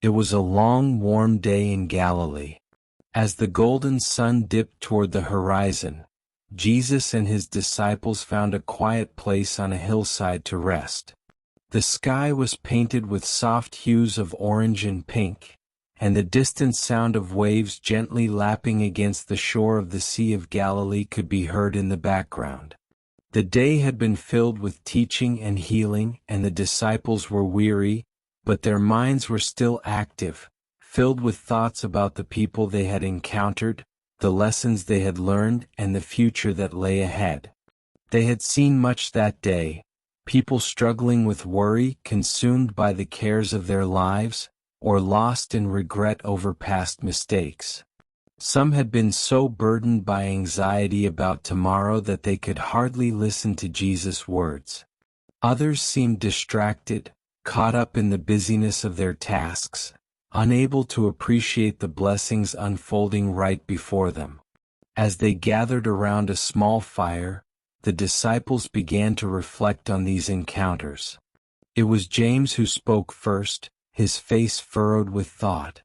It was a long, warm day in Galilee. As the golden sun dipped toward the horizon, Jesus and his disciples found a quiet place on a hillside to rest. The sky was painted with soft hues of orange and pink, and the distant sound of waves gently lapping against the shore of the Sea of Galilee could be heard in the background. The day had been filled with teaching and healing, and the disciples were weary, but their minds were still active, filled with thoughts about the people they had encountered, the lessons they had learned, and the future that lay ahead. They had seen much that day, people struggling with worry, consumed by the cares of their lives, or lost in regret over past mistakes. Some had been so burdened by anxiety about tomorrow that they could hardly listen to Jesus' words. Others seemed distracted, caught up in the busyness of their tasks, unable to appreciate the blessings unfolding right before them. As they gathered around a small fire, the disciples began to reflect on these encounters. It was James who spoke first, his face furrowed with thought.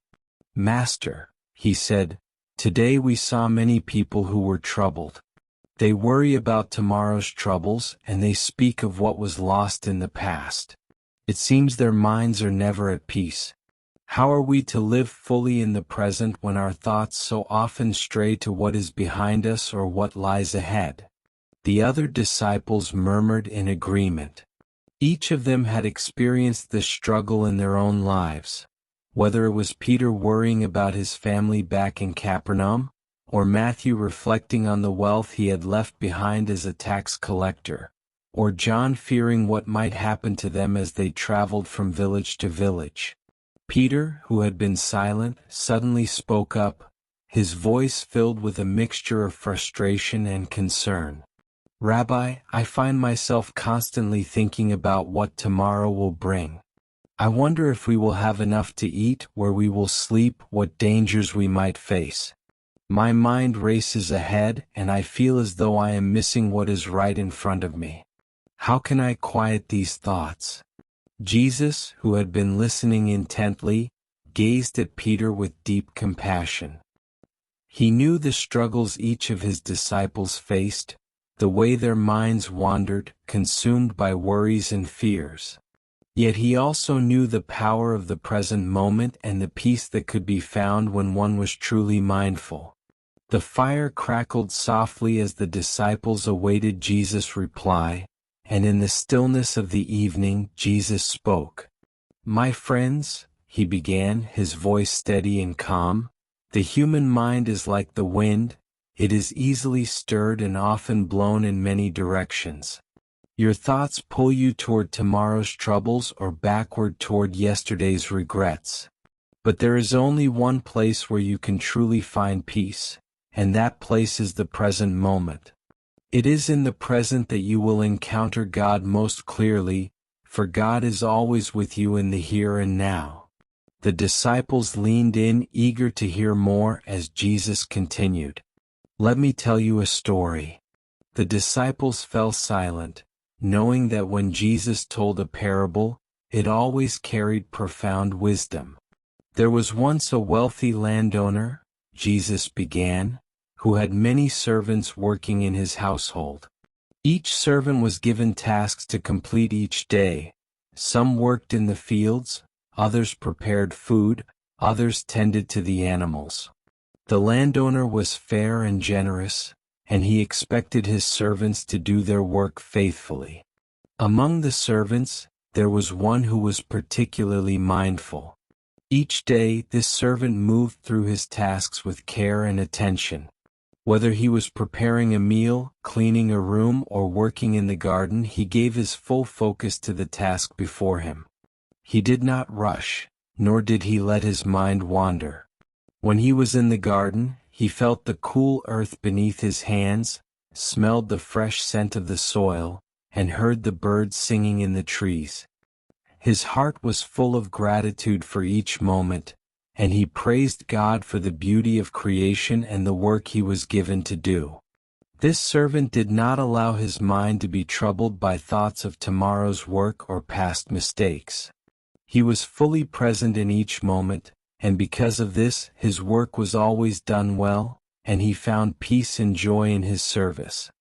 "Master," he said, "today we saw many people who were troubled. They worry about tomorrow's troubles, and they speak of what was lost in the past. It seems their minds are never at peace. How are we to live fully in the present when our thoughts so often stray to what is behind us or what lies ahead?" The other disciples murmured in agreement. Each of them had experienced this struggle in their own lives. Whether it was Peter worrying about his family back in Capernaum, or Matthew reflecting on the wealth he had left behind as a tax collector, or John fearing what might happen to them as they traveled from village to village. Peter, who had been silent, suddenly spoke up, his voice filled with a mixture of frustration and concern. "Rabbi, I find myself constantly thinking about what tomorrow will bring. I wonder if we will have enough to eat, where we will sleep, what dangers we might face. My mind races ahead, and I feel as though I am missing what is right in front of me. How can I quiet these thoughts?" Jesus, who had been listening intently, gazed at Peter with deep compassion. He knew the struggles each of his disciples faced, the way their minds wandered, consumed by worries and fears. Yet he also knew the power of the present moment and the peace that could be found when one was truly mindful. The fire crackled softly as the disciples awaited Jesus' reply, and in the stillness of the evening Jesus spoke. "My friends," he began, his voice steady and calm, "the human mind is like the wind. It is easily stirred and often blown in many directions. Your thoughts pull you toward tomorrow's troubles or backward toward yesterday's regrets. But there is only one place where you can truly find peace, and that place is the present moment. It is in the present that you will encounter God most clearly, for God is always with you in the here and now." The disciples leaned in, eager to hear more as Jesus continued. "Let me tell you a story." The disciples fell silent, knowing that when Jesus told a parable, it always carried profound wisdom. "There was once a wealthy landowner," Jesus began, "who had many servants working in his household. Each servant was given tasks to complete each day. Some worked in the fields, others prepared food, others tended to the animals. The landowner was fair and generous, and he expected his servants to do their work faithfully. Among the servants, there was one who was particularly mindful. Each day, this servant moved through his tasks with care and attention. Whether he was preparing a meal, cleaning a room, or working in the garden, he gave his full focus to the task before him. He did not rush, nor did he let his mind wander. When he was in the garden, he felt the cool earth beneath his hands, smelled the fresh scent of the soil, and heard the birds singing in the trees. His heart was full of gratitude for each moment, and he praised God for the beauty of creation and the work he was given to do. This servant did not allow his mind to be troubled by thoughts of tomorrow's work or past mistakes. He was fully present in each moment, and because of this, his work was always done well, and he found peace and joy in his service.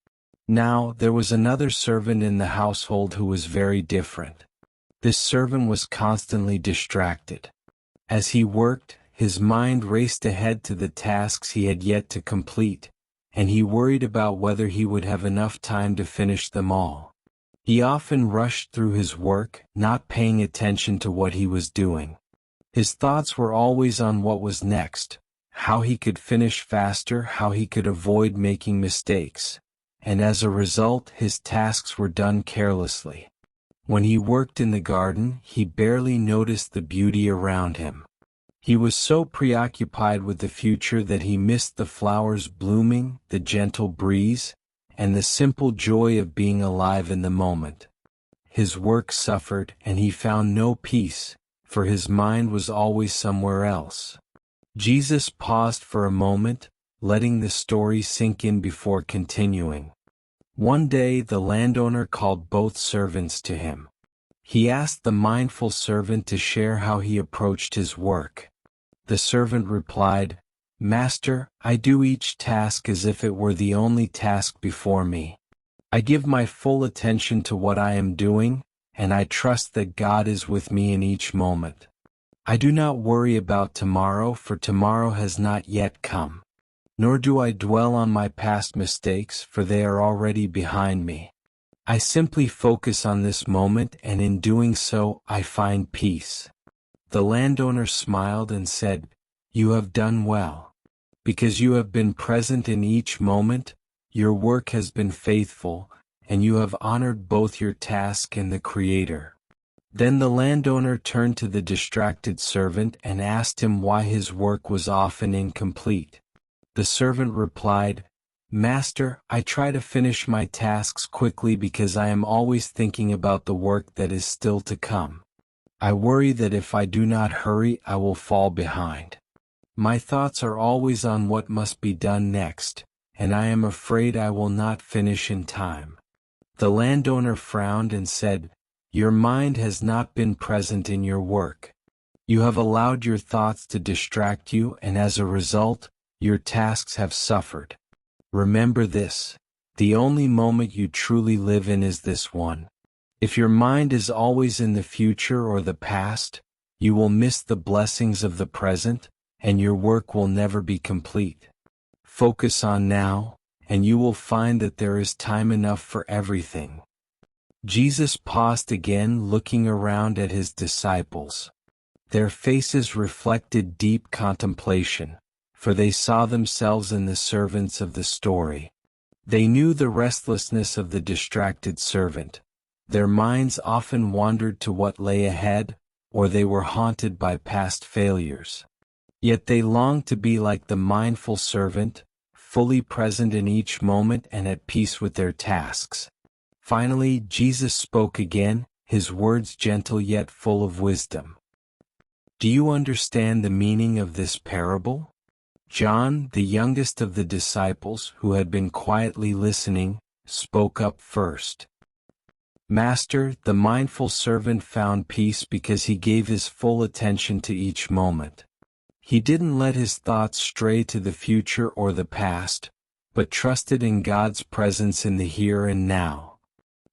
Now, there was another servant in the household who was very different. This servant was constantly distracted. As he worked, his mind raced ahead to the tasks he had yet to complete, and he worried about whether he would have enough time to finish them all. He often rushed through his work, not paying attention to what he was doing. His thoughts were always on what was next, how he could finish faster, how he could avoid making mistakes, and as a result, his tasks were done carelessly. When he worked in the garden, he barely noticed the beauty around him. He was so preoccupied with the future that he missed the flowers blooming, the gentle breeze, and the simple joy of being alive in the moment. His work suffered, and he found no peace, for his mind was always somewhere else. Jesus paused for a moment, letting the story sink in before continuing. One day the landowner called both servants to him. He asked the mindful servant to share how he approached his work. The servant replied, "Master, I do each task as if it were the only task before me. I give my full attention to what I am doing, and I trust that God is with me in each moment. I do not worry about tomorrow, for tomorrow has not yet come. Nor do I dwell on my past mistakes, for they are already behind me. I simply focus on this moment, and in doing so, I find peace." The landowner smiled and said, "You have done well. Because you have been present in each moment, your work has been faithful, and you have honored both your task and the Creator." Then the landowner turned to the distracted servant and asked him why his work was often incomplete. The servant replied, "Master, I try to finish my tasks quickly because I am always thinking about the work that is still to come. I worry that if I do not hurry, I will fall behind. My thoughts are always on what must be done next, and I am afraid I will not finish in time." The landowner frowned and said, "Your mind has not been present in your work. You have allowed your thoughts to distract you, and as a result, your tasks have suffered. Remember this: the only moment you truly live in is this one. If your mind is always in the future or the past, you will miss the blessings of the present, and your work will never be complete. Focus on now, and you will find that there is time enough for everything." Jesus paused again, looking around at his disciples. Their faces reflected deep contemplation, for they saw themselves in the servants of the story. They knew the restlessness of the distracted servant. Their minds often wandered to what lay ahead, or they were haunted by past failures. Yet they longed to be like the mindful servant, fully present in each moment and at peace with their tasks. Finally, Jesus spoke again, his words gentle yet full of wisdom. "Do you understand the meaning of this parable?" John, the youngest of the disciples, who had been quietly listening, spoke up first. "Master, the mindful servant found peace because he gave his full attention to each moment. He didn't let his thoughts stray to the future or the past, but trusted in God's presence in the here and now."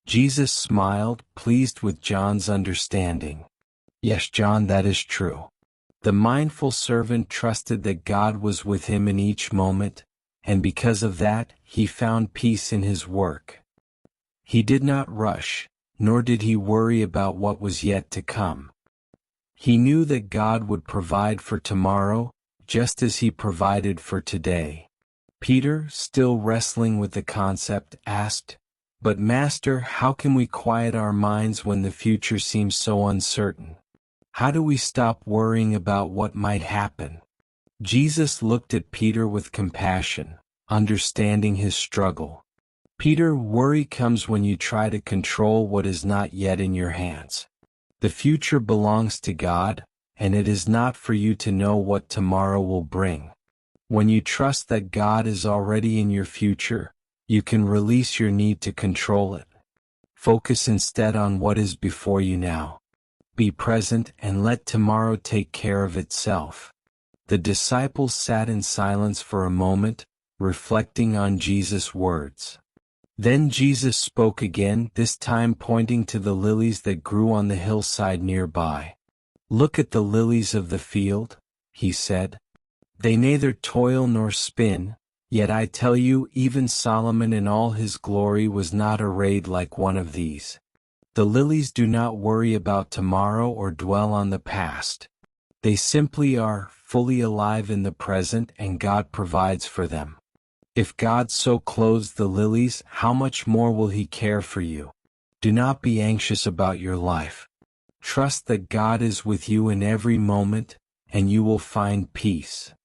Jesus smiled, pleased with John's understanding. "Yes, John, that is true. The mindful servant trusted that God was with him in each moment, and because of that, he found peace in his work. He did not rush, nor did he worry about what was yet to come. He knew that God would provide for tomorrow, just as he provided for today." Peter, still wrestling with the concept, asked, "But Master, how can we quiet our minds when the future seems so uncertain? How do we stop worrying about what might happen?" Jesus looked at Peter with compassion, understanding his struggle. "Peter, worry comes when you try to control what is not yet in your hands. The future belongs to God, and it is not for you to know what tomorrow will bring. When you trust that God is already in your future, you can release your need to control it. Focus instead on what is before you now." Be present and let tomorrow take care of itself. The disciples sat in silence for a moment, reflecting on Jesus' words. Then Jesus spoke again, this time pointing to the lilies that grew on the hillside nearby. "Look at the lilies of the field," he said. "They neither toil nor spin, yet I tell you, even Solomon in all his glory was not arrayed like one of these. The lilies do not worry about tomorrow or dwell on the past. They simply are fully alive in the present, and God provides for them. If God so clothes the lilies, how much more will He care for you? Do not be anxious about your life. Trust that God is with you in every moment, and you will find peace."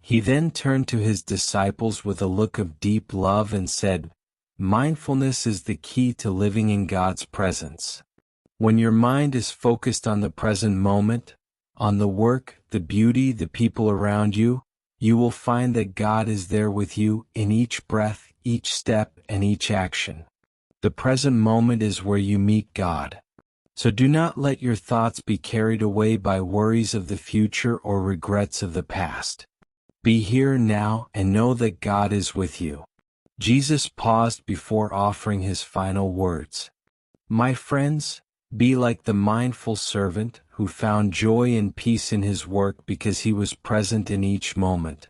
He then turned to His disciples with a look of deep love and said, "Mindfulness is the key to living in God's presence. When your mind is focused on the present moment, on the work, the beauty, the people around you, you will find that God is there with you in each breath, each step, and each action. The present moment is where you meet God. So do not let your thoughts be carried away by worries of the future or regrets of the past. Be here now and know that God is with you." Jesus paused before offering His final words. "My friends, be like the mindful servant who found joy and peace in his work because he was present in each moment.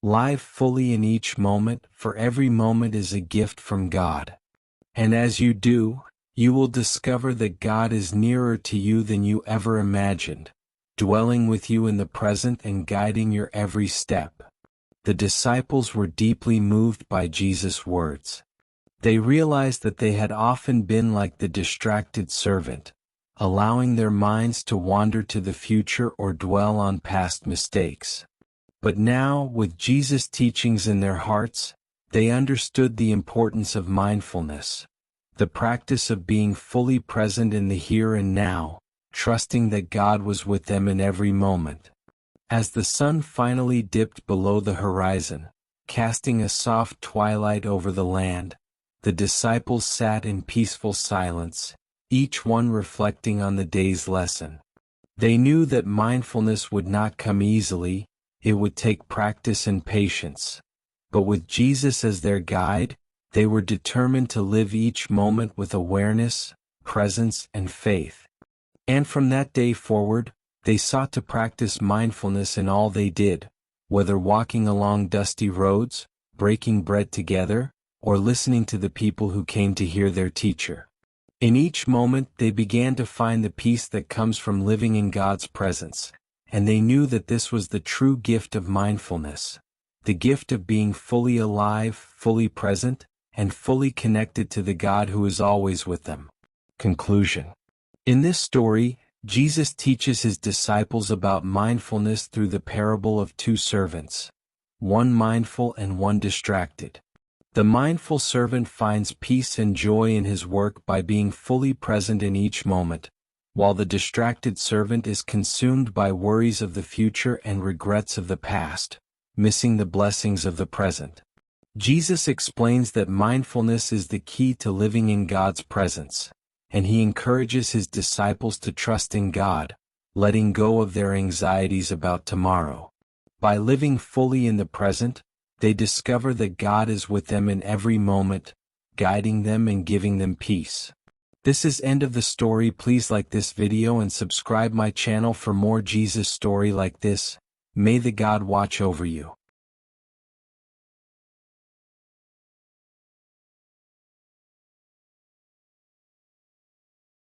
Live fully in each moment, for every moment is a gift from God. And as you do, you will discover that God is nearer to you than you ever imagined, dwelling with you in the present and guiding your every step." The disciples were deeply moved by Jesus' words. They realized that they had often been like the distracted servant, allowing their minds to wander to the future or dwell on past mistakes. But now, with Jesus' teachings in their hearts, they understood the importance of mindfulness, the practice of being fully present in the here and now, trusting that God was with them in every moment. As the sun finally dipped below the horizon, casting a soft twilight over the land, the disciples sat in peaceful silence, each one reflecting on the day's lesson. They knew that mindfulness would not come easily, it would take practice and patience. But with Jesus as their guide, they were determined to live each moment with awareness, presence, and faith. And from that day forward, they sought to practice mindfulness in all they did, whether walking along dusty roads, breaking bread together, or listening to the people who came to hear their teacher. In each moment they began to find the peace that comes from living in God's presence, and they knew that this was the true gift of mindfulness, the gift of being fully alive, fully present, and fully connected to the God who is always with them. Conclusion. In this story, Jesus teaches His disciples about mindfulness through the parable of two servants, one mindful and one distracted. The mindful servant finds peace and joy in his work by being fully present in each moment, while the distracted servant is consumed by worries of the future and regrets of the past, missing the blessings of the present. Jesus explains that mindfulness is the key to living in God's presence, and He encourages His disciples to trust in God, letting go of their anxieties about tomorrow. By living fully in the present, they discover that God is with them in every moment, guiding them and giving them peace. This is end of the story. Please like this video and subscribe my channel for more Jesus story like this. May the God watch over you.